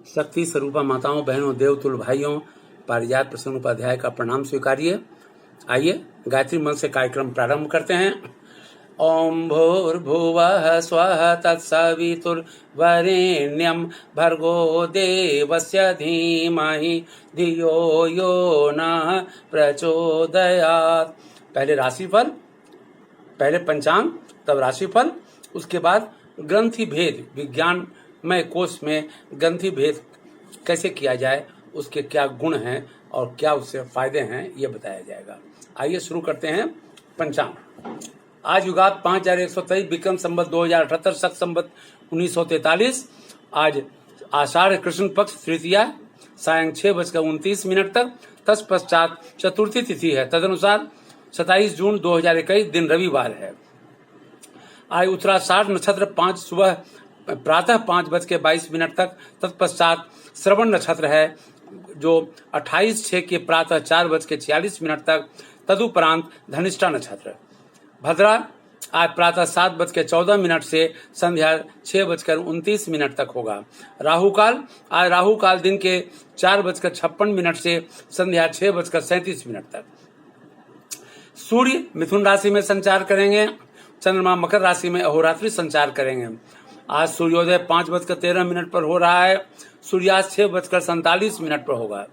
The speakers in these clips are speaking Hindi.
शक्ति स्वरूपा माताओं, बहनों, देवतुल भाइयों, पारिजात प्रसन्न उपाध्याय का प्रणाम स्वीकारिए। आइए गायत्री मंत्र से कार्यक्रम प्रारंभ करते हैं। ओम भूर्भुवः स्वः तत्सवितुर्वरेण्यं भर्गो देवस्य धीमहि धियो यो नः प्रचोदयात्। पहले राशिफल, पहले पंचांग, तब राशिफल, उसके बाद ग्रंथि भेद, विज्ञानमय कोश में ग्रंथि भेद कैसे किया जाए, उसके क्या गुण हैं और क्या उससे फायदे हैं, ये बताया जाएगा। आइए शुरू करते हैं पंचांग। आज युगात 5123 विक्रम संवत 2078 शक संवत 1943। आज आषाढ़ कृष्ण पक्ष तृतीया सायं 6:29 तक। तत्पश्चात चतुर्थी तिथि है। तदनुसार 27 जून 2021 दिन रविवार है। आज उत्तराषाढ़ नक्षत्र 5 सुबह प्रातः 5:22 तक। तत्पश्चात श्रवण नक्षत्र है जो 28/6 के प्रातः 4:46 तक। तदुपरांत धनिष्ठा नक्षत्र। भद्रा आज प्रातः 7:14 से संध्या 6:29 तक होगा। राहुकाल आज राहुकाल दिन के 4:56 से संध्या 6:37 तक। सूर्य मिथुन राशि में संचार करेंगे। चंद्रमा मकर राशि में अहोरात्रि संचार करेंगे। आज सूर्योदय 5:13 पर हो रहा है। सूर्यास्त 6:47 पर होगा।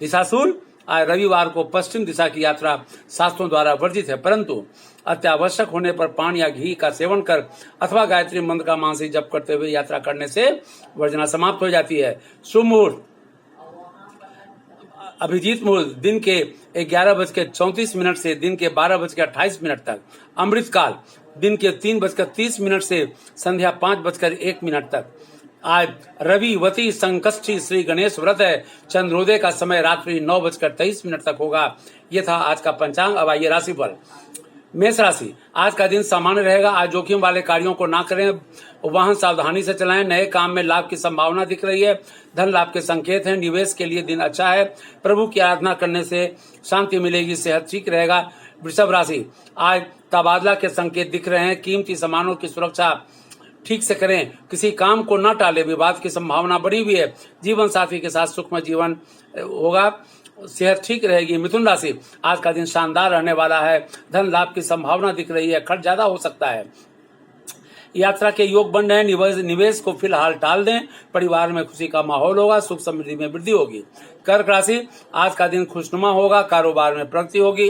दिशाशूल आज रविवार को पश्चिम दिशा की यात्रा शास्त्रों द्वारा वर्जित है, परंतु अत्यावश्यक होने पर पान या घी का सेवन कर अथवा गायत्री मंत्र का मानसिक जप करते हुए यात्रा करने से वर्जना समाप्त हो जाती है। शुभ मुहूर्त अभिजीत मुहूर्त दिन के 11:34 से दिन के 12:28 तक। अमृत काल दिन के 3:30 से संध्या 5:01 तक। आज रविवती संकष्टी श्री गणेश व्रत है। चंद्रोदय का समय रात्रि 9:23 तक होगा। ये था आज का पंचांग। अब आइए राशिफल। मेष राशि आज का दिन सामान्य रहेगा। आज जोखिम वाले कार्यों को ना करें, वाहन सावधानी से चलाएं। नए काम में लाभ की संभावना दिख रही है। धन लाभ के संकेत हैं। निवेश के लिए दिन अच्छा है। प्रभु की आराधना करने से शांति मिलेगी। सेहत ठीक रहेगा। वृषभ राशि आज तबादला के संकेत दिख रहे हैं। कीमती सामानों की सुरक्षा ठीक से करें। किसी काम को न टालें। विवाद की संभावना बढ़ी हुई है। जीवन साथी के साथ सुखमय जीवन होगा। सेहत ठीक रहेगी। मिथुन राशि आज का दिन शानदार रहने वाला है। धन लाभ की संभावना दिख रही है। खर्च ज्यादा हो सकता है। यात्रा के योग बन रहे हैं। निवेश को फिलहाल टाल दें। परिवार में खुशी का माहौल होगा। सुख समृद्धि में वृद्धि होगी। कर्क राशि आज का दिन खुशनुमा होगा। कारोबार में प्रगति होगी।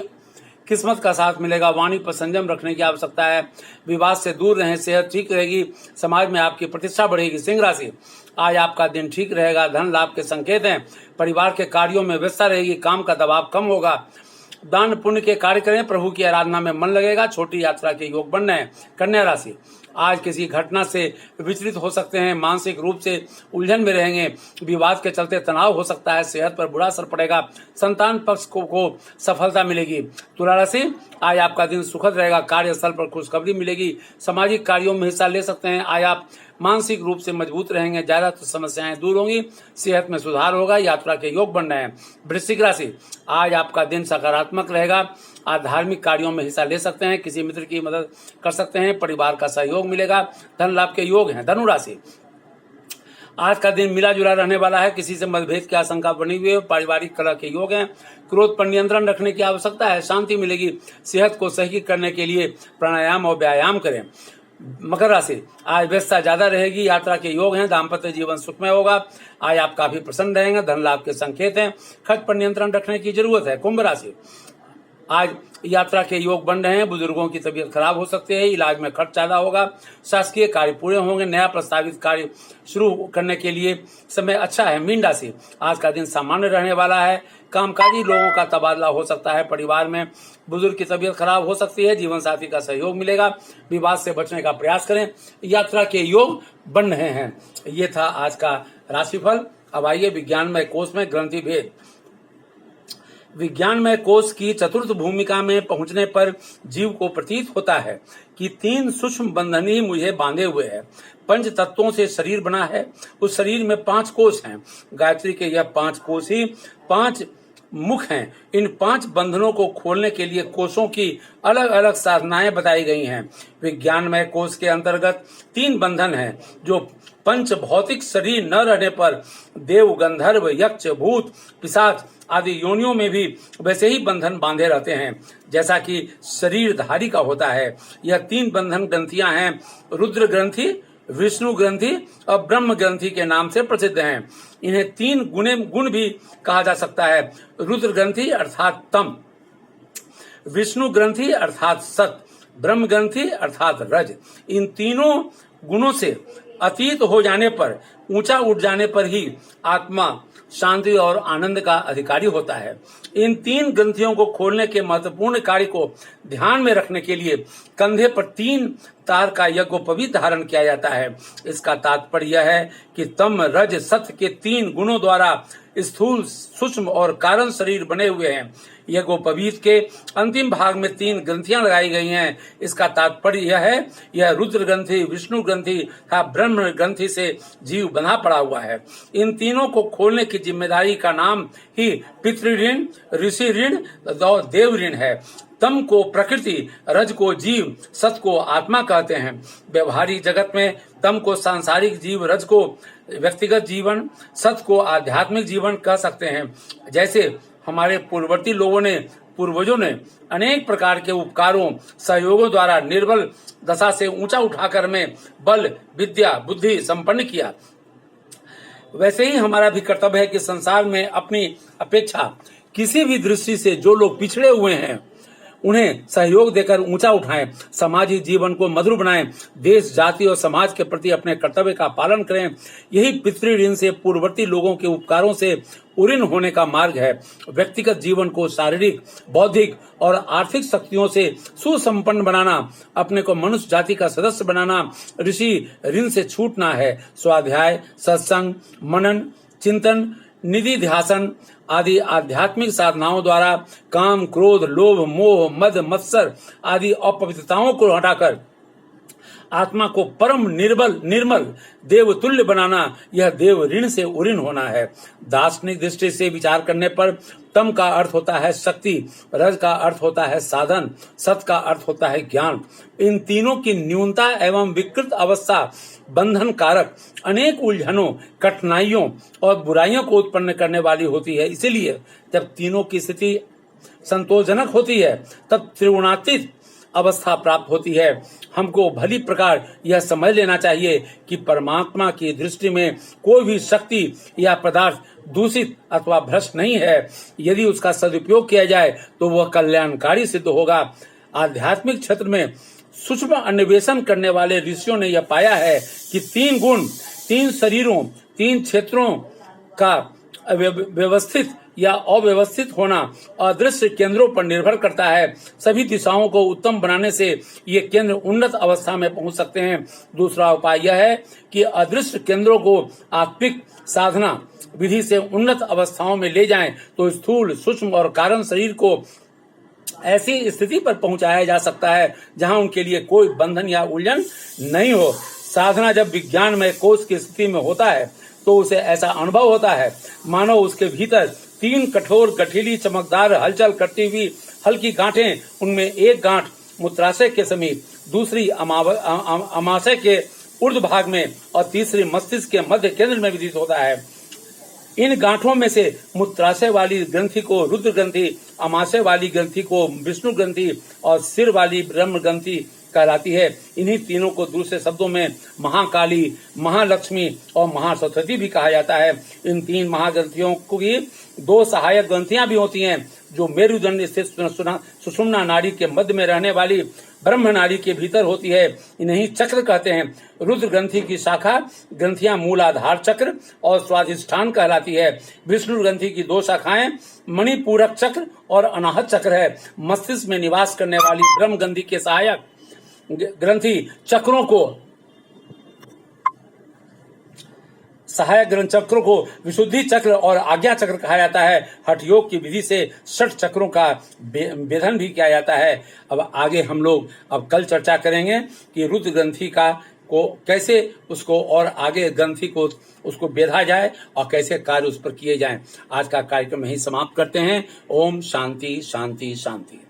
किस्मत का साथ मिलेगा। वाणी पर संयम रखने की आवश्यकता है। विवाद से दूर रहें। सेहत ठीक रहेगी। समाज में आपकी प्रतिष्ठा बढ़ेगी। सिंह राशि आज आपका दिन ठीक रहेगा। धन लाभ के संकेत हैं। परिवार के कार्यों में व्यस्तता रहेगी। काम का दबाव कम होगा। दान पुण्य के कार्य करें। प्रभु की आराधना में मन लगेगा। छोटी यात्रा के योग बन रहे हैं। कन्या राशि आज किसी घटना से विचलित हो सकते हैं। मानसिक रूप से उलझन में रहेंगे। विवाद के चलते तनाव हो सकता है। सेहत पर बुरा असर पड़ेगा। संतान पक्ष को सफलता मिलेगी। तुला राशि आज आपका दिन सुखद रहेगा। कार्यस्थल पर खुशखबरी मिलेगी। सामाजिक कार्यों में हिस्सा ले सकते हैं। आज आप मानसिक रूप से मजबूत रहेंगे। ज्यादा समस्याएं दूर होंगी। सेहत में सुधार होगा। यात्रा के योग बन रहे हैं। वृश्चिक राशि आज आपका दिन सकारात्मक रहेगा। आज धार्मिक कार्यों में हिस्सा ले सकते हैं। किसी मित्र की मदद कर सकते हैं। परिवार का सहयोग मिलेगा। धन लाभ के योग हैं। धनु राशि आज का दिन मिला जुला रहने वाला है। किसी से मतभेद की आशंका बनी हुई है। पारिवारिक कलह के योग हैं। क्रोध पर नियंत्रण रखने की आवश्यकता है। शांति मिलेगी। सेहत को सही करने के लिए प्राणायाम और व्यायाम करें। मकर राशि आज व्यस्तता ज्यादा रहेगी। यात्रा के योग हैं। दाम्पत्य जीवन सुखमय होगा। आज आप काफी प्रसन्न रहेंगे। धन लाभ के संकेत हैं। खर्च पर नियंत्रण रखने की जरूरत है। कुंभ राशि आज यात्रा के योग बन रहे हैं। बुजुर्गों की तबीयत खराब हो सकती है। इलाज में खर्च ज्यादा होगा। शासकीय कार्य पूरे होंगे। नया प्रस्तावित कार्य शुरू करने के लिए समय अच्छा है। मीन राशि आज का दिन सामान्य रहने वाला है। कामकाजी लोगों का तबादला हो सकता है। परिवार में बुजुर्ग की तबीयत खराब हो सकती है। जीवन साथी का सहयोग मिलेगा। विवाद से बचने का प्रयास करें। यात्रा के योग बन रहे हैं। ये था आज का राशिफल। अब आइए विज्ञानमय कोश में ग्रंथि भेद। विज्ञान में कोश की चतुर्थ भूमिका में पहुंचने पर जीव को प्रतीत होता है कि 3 सूक्ष्म बंधन ही मुझे बांधे हुए है। 5 तत्वों से शरीर बना है। उस शरीर में 5 कोश हैं। गायत्री के यह 5 कोश ही 5 मुख हैं। इन 5 बंधनों को खोलने के लिए कोषों की अलग अलग साधनाएं बताई गई हैं। विज्ञानमय कोष के अंतर्गत 3 बंधन हैं जो पंच भौतिक शरीर न रहने पर देव, गंधर्व, यक्ष, भूत, पिशाच आदि योनियों में भी वैसे ही बंधन बांधे रहते हैं जैसा कि शरीरधारी का होता है। यह 3 बंधन ग्रंथियां हैं, रुद्र ग्रंथि, विष्णु ग्रंथि और ब्रह्म ग्रंथि के नाम से प्रसिद्ध हैं। इन्हें 3 गुण भी कहा जा सकता है। रुद्र ग्रंथि अर्थात तम, विष्णु ग्रंथि अर्थात सत, ब्रह्म ग्रंथि अर्थात रज। इन तीनों गुणों से अतीत हो जाने पर, ऊंचा उठ जाने पर ही आत्मा शांति और आनंद का अधिकारी होता है। इन 3 ग्रंथियों को खोलने के महत्वपूर्ण कार्य को ध्यान में रखने के लिए कंधे पर 3 तार का यज्ञोपवीत धारण किया जाता है। इसका तात्पर्य यह है कि तम, रज, सत के 3 गुणों द्वारा स्थूल, सूक्ष्म और कारण शरीर बने हुए हैं। यज्ञोपवीत के अंतिम भाग में 3 ग्रंथियां लगाई गई हैं। इसका तात्पर्य यह है, यह रुद्र ग्रंथि, विष्णु ग्रंथि तथा ब्रह्म ग्रंथि से जीव बंधा पड़ा हुआ है। इन तीनों को खोलने की जिम्मेदारी का नाम ही पितृ ऋण, ऋषि ऋण और देव ऋण है। तम को प्रकृति, रज को जीव, सत को आत्मा कहते हैं। व्यवहारिक जगत में तम को सांसारिक जीव, रज को व्यक्तिगत जीवन, सत को आध्यात्मिक जीवन कह सकते हैं। जैसे हमारे पूर्वजों ने अनेक प्रकार के उपकारों, सहयोगों द्वारा निर्बल दशा से ऊंचा उठाकर में बल, विद्या, बुद्धि संपन्न किया, वैसे ही हमारा भी कर्तव्य है कि संसार में अपनी अपेक्षा किसी भी दृष्टि से जो लोग पिछड़े हुए हैं उन्हें सहयोग देकर ऊंचा उठाएं, सामाजिक जीवन को मधुर बनाएं, देश, जाति और समाज के प्रति अपने कर्तव्य का पालन करें। यही पितृ ऋण से पूर्ववर्ती लोगों के उपकारों से उऋण होने का मार्ग है। व्यक्तिगत जीवन को शारीरिक, बौद्धिक और आर्थिक शक्तियों से सुसंपन्न बनाना, अपने को मनुष्य जाति का सदस्य बनाना ऋषि ऋण से छूटना है। स्वाध्याय, सत्संग, मनन, चिंतन, निधि ध्यासन आदि आध्यात्मिक साधनाओं द्वारा काम, क्रोध, लोभ, मोह, मद, मत्सर आदि अपवित्रताओं को हटाकर आत्मा को परम निर्मल देवतुल्य बनाना, यह देव ऋण से उऋण होना है। दार्शनिक दृष्टि से विचार करने पर तम का अर्थ होता है शक्ति, रज का अर्थ होता है साधन, सत का अर्थ होता है ज्ञान। इन तीनों की न्यूनता एवं विकृत अवस्था बंधन कारक, अनेक उलझनों, कठिनाइयों और बुराइयों को उत्पन्न करने वाली होती है। इसीलिए जब तीनों की स्थिति संतोषजनक होती है तब त्रिगुणातीत अवस्था प्राप्त होती है। हमको भली प्रकार यह समझ लेना चाहिए कि परमात्मा की दृष्टि में कोई भी शक्ति या पदार्थ दूषित अथवा भ्रष्ट नहीं है। यदि उसका सदुपयोग किया जाए तो वह कल्याणकारी सिद्ध होगा। आध्यात्मिक क्षेत्र में सूक्ष्म अन्वेषण करने वाले ऋषियों ने यह पाया है कि 3 गुण 3 शरीरों, 3 क्षेत्रों का व्यवस्थित या अव्यवस्थित होना अदृश्य केंद्रों पर निर्भर करता है। सभी दिशाओं को उत्तम बनाने से ये केंद्र उन्नत अवस्था में पहुंच सकते हैं। दूसरा उपाय यह है कि अदृश्य केंद्रों को आत्मिक साधना विधि से उन्नत अवस्थाओं में ले जाएं तो स्थूल, सूक्ष्म और कारण शरीर को ऐसी स्थिति पर पहुंचाया जा सकता है जहां उनके लिए कोई बंधन या उलझन नहीं हो। साधना जब विज्ञान में कोष की स्थिति में होता है तो उसे ऐसा अनुभव होता है मानो उसके भीतर 3 कठोर, गठीली, चमकदार, हलचल करती हुई हल्की गांठें, उनमें एक गांठ मूत्राशय के समीप, दूसरी अमाशय के ऊर्ध्व भाग में और तीसरी मस्तिष्क के मध्य केंद्र में विदित होता है। इन गांठों में से मूत्राशय वाली ग्रंथि को रुद्र ग्रंथि, अमाशय वाली ग्रंथि को विष्णु ग्रंथि और सिर वाली ब्रह्म ग्रंथि कहलाती है। इन्हीं तीनों को दूसरे शब्दों में महाकाली, महालक्ष्मी और महासरस्वती भी कहा जाता है। इन 3 महाग्रंथियों की 2 सहायक ग्रंथियां भी होती हैं जो मेरुदंड स्थित सुषुम्ना नाड़ी के मध्य में रहने वाली ब्रह्म नाड़ी के भीतर होती है। इन्हीं चक्र कहते हैं। रुद्र ग्रंथि की शाखा ग्रंथियां मूलाधार चक्र और स्वाधिष्ठान कहलाती है। विष्णु ग्रंथि की 2 शाखाएं मणिपूरक चक्र और अनाहत चक्र है। मस्तिष्क में निवास करने वाली ब्रह्म ग्रंथि के सहायक ग्रंथि चक्रों को विशुद्धि चक्र और आज्ञा चक्र कहा जाता है। हठ योग की विधि से 6 चक्रों का भेदन भी किया जाता है। अब आगे हम लोग कल चर्चा करेंगे कि रुद्र ग्रंथि का को कैसे उसको और आगे ग्रंथि को उसको बेधा जाए और कैसे कार्य उस पर किए जाएं। आज का कार्यक्रम यही समाप्त करते हैं। ओम शांति शांति शांति।